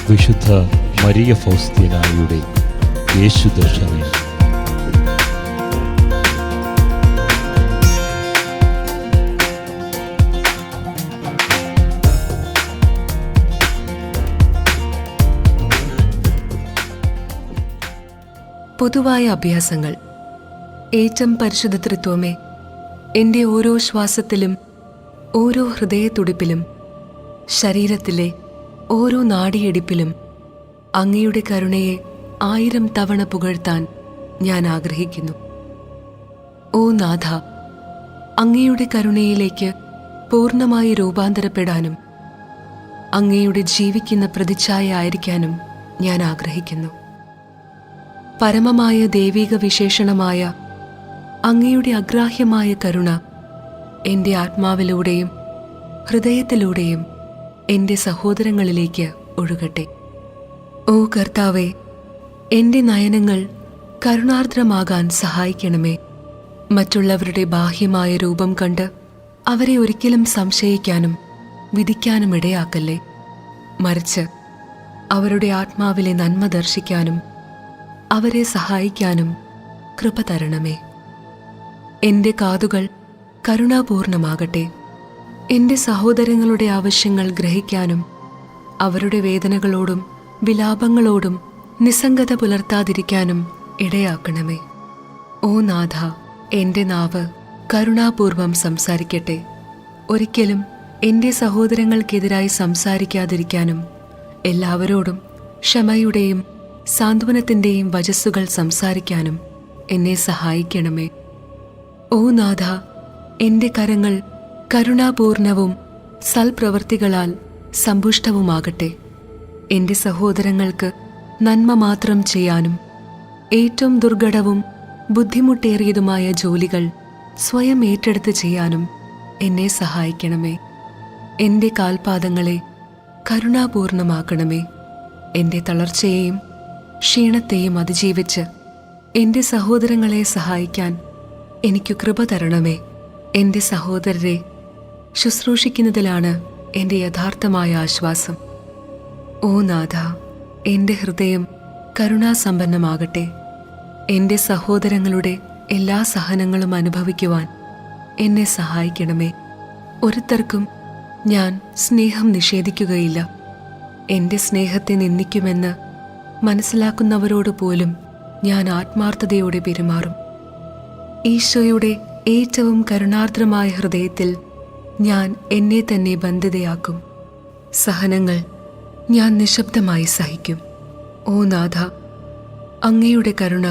വിശുദ്ധ മരിയ ഫൗസ്തീനായുടെ യേശുദർശനം. പൊതുവായ അഭ്യാസങ്ങൾ. ഏറ്റവും പരിശുദ്ധ തൃത്വമേ, എൻ്റെ ഓരോ ശ്വാസത്തിലും ഓരോ ഹൃദയത്തുടിപ്പിലും ശരീരത്തിലെ ഓരോ നാഡിയിടിപ്പിലും അങ്ങയുടെ കരുണയെ 1000 തവണ പുകഴ്ത്താൻ ഞാൻ ആഗ്രഹിക്കുന്നു. ഓ നാഥ, അങ്ങയുടെ കരുണയിലേക്ക് പൂർണ്ണമായി രൂപാന്തരപ്പെടാനും അങ്ങയുടെ ജീവിക്കുന്ന പ്രതിച്ഛായ ആയിരിക്കാനും ഞാൻ ആഗ്രഹിക്കുന്നു. പരമമായ ദൈവിക വിശേഷണമായ അങ്ങയുടെ അഗ്രാഹ്യമായ കരുണ എൻ്റെ ആത്മാവിലൂടെയും ഹൃദയത്തിലൂടെയും എൻ്റെ സഹോദരങ്ങളിലേക്ക് ഒഴുകട്ടെ. ഓ കർത്താവേ, എൻ്റെ നയനങ്ങൾ കരുണാർദ്രമാകാൻ സഹായിക്കണമേ. മറ്റുള്ളവരുടെ ബാഹ്യമായ രൂപം കണ്ട് അവരെ ഒരിക്കലും സംശയിക്കാനും വിധിക്കാനും ഇടയാക്കല്ലേ. മറിച്ച് അവരുടെ ആത്മാവിലെ നന്മ ദർശിക്കാനും അവരെ സഹായിക്കാനും കൃപ തരണമേ. എൻ്റെ കാതുകൾ കരുണാപൂർണമാകട്ടെ. എൻ്റെ സഹോദരങ്ങളുടെ ആവശ്യങ്ങൾ ഗ്രഹിക്കാനും അവരുടെ വേദനകളോടും വിലാപങ്ങളോടും നിസ്സംഗത പുലർത്താതിരിക്കാനും ഇടയാക്കണമേ. ഓ നാഥ, എൻ്റെ നാവ് കരുണാപൂർവം സംസാരിക്കട്ടെ. ഒരിക്കലും എൻ്റെ സഹോദരങ്ങൾക്കെതിരായി സംസാരിക്കാതിരിക്കാനും എല്ലാവരോടും ക്ഷമയുടെയും സാന്ത്വനത്തിൻ്റെയും വചസ്സുകൾ സംസാരിക്കാനും എന്നെ സഹായിക്കണമേ. ഓ നാഥ, എൻ്റെ കരങ്ങൾ കരുണാപൂർണവും സൽപ്രവൃത്തികളാൽ സമ്പുഷ്ടവുമാകട്ടെ. എൻ്റെ സഹോദരങ്ങൾക്ക് നന്മ മാത്രം ചെയ്യാനും ഏറ്റവും ദുർഘടവും ബുദ്ധിമുട്ടേറിയതുമായ ജോലികൾ സ്വയം ഏറ്റെടുത്ത് ചെയ്യാനും എന്നെ സഹായിക്കണമേ. എൻ്റെ കാൽപാദങ്ങളെ കരുണാപൂർണമാക്കണമേ. എൻ്റെ തളർച്ചയെയും ക്ഷീണത്തെയും അതിജീവിച്ച് എൻ്റെ സഹോദരങ്ങളെ സഹായിക്കാൻ എനിക്ക് കൃപ തരണമേ. എൻ്റെ സഹോദരരെ ശുശ്രൂഷിക്കുന്നതിലാണ് എൻ്റെ യഥാർത്ഥമായ ആശ്വാസം. ഓ നാഥ, എൻ്റെ ഹൃദയം കരുണാസമ്പന്നമാകട്ടെ. എൻ്റെ സഹോദരങ്ങളുടെ എല്ലാ സഹനങ്ങളും അനുഭവിക്കുവാൻ എന്നെ സഹായിക്കണമേ. ഒരുത്തർക്കും ഞാൻ സ്നേഹം നിഷേധിക്കുകയില്ല. എൻ്റെ സ്നേഹത്തെ നിന്ദിക്കുമെന്ന് മനസ്സിലാക്കുന്നവരോട് പോലും ഞാൻ ആത്മാർത്ഥതയോടെ പെരുമാറും. ഈശോയുടെ ഏറ്റവും കരുണാർദ്രമായ ഹൃദയത്തിൽ ഞാൻ എന്നെ തന്നെ ബന്ധിതയാക്കും. സഹനങ്ങൾ ഞാൻ നിശബ്ദമായി സഹിക്കും. ഓ നാഥ, അങ്ങയുടെ കരുണ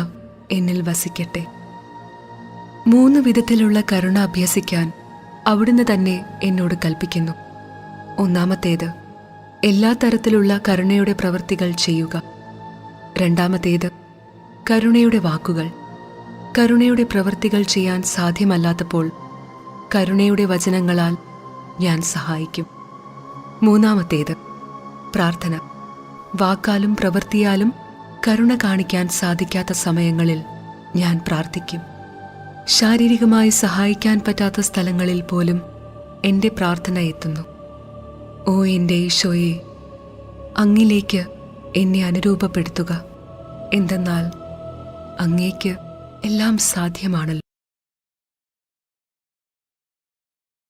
എന്നിൽ വസിക്കട്ടെ. 3 വിധത്തിലുള്ള കരുണ അഭ്യസിക്കാൻ അവിടുന്ന് തന്നെ എന്നോട് കൽപ്പിക്കുന്നു. ഒന്നാമത്തേത്, എല്ലാ തരത്തിലുള്ള കരുണയുടെ പ്രവൃത്തികൾ ചെയ്യുക. രണ്ടാമത്തേത്, കരുണയുടെ വാക്കുകൾ. കരുണയുടെ പ്രവൃത്തികൾ ചെയ്യാൻ സാധ്യമല്ലാത്തപ്പോൾ കരുണയുടെ വചനങ്ങളാൽ ഞാൻ സഹായിക്കും. മൂന്നാമത്തേത്, പ്രാർത്ഥന. വാക്കാലും പ്രവൃത്തിയാലും കരുണ കാണിക്കാൻ സാധിക്കാത്ത സമയങ്ങളിൽ ഞാൻ പ്രാർത്ഥിക്കും. ശാരീരികമായി സഹായിക്കാൻ പറ്റാത്ത സ്ഥലങ്ങളിൽ പോലും എൻ്റെ പ്രാർത്ഥന എത്തുന്നു. ഓ എൻ്റെ ഈശോയെ, അങ്ങിലേക്ക് എന്നെ അനുരൂപപ്പെടുത്തുക. എന്തെന്നാൽ അങ്ങേക്ക് എല്ലാം സാധ്യമാണല്ലോ.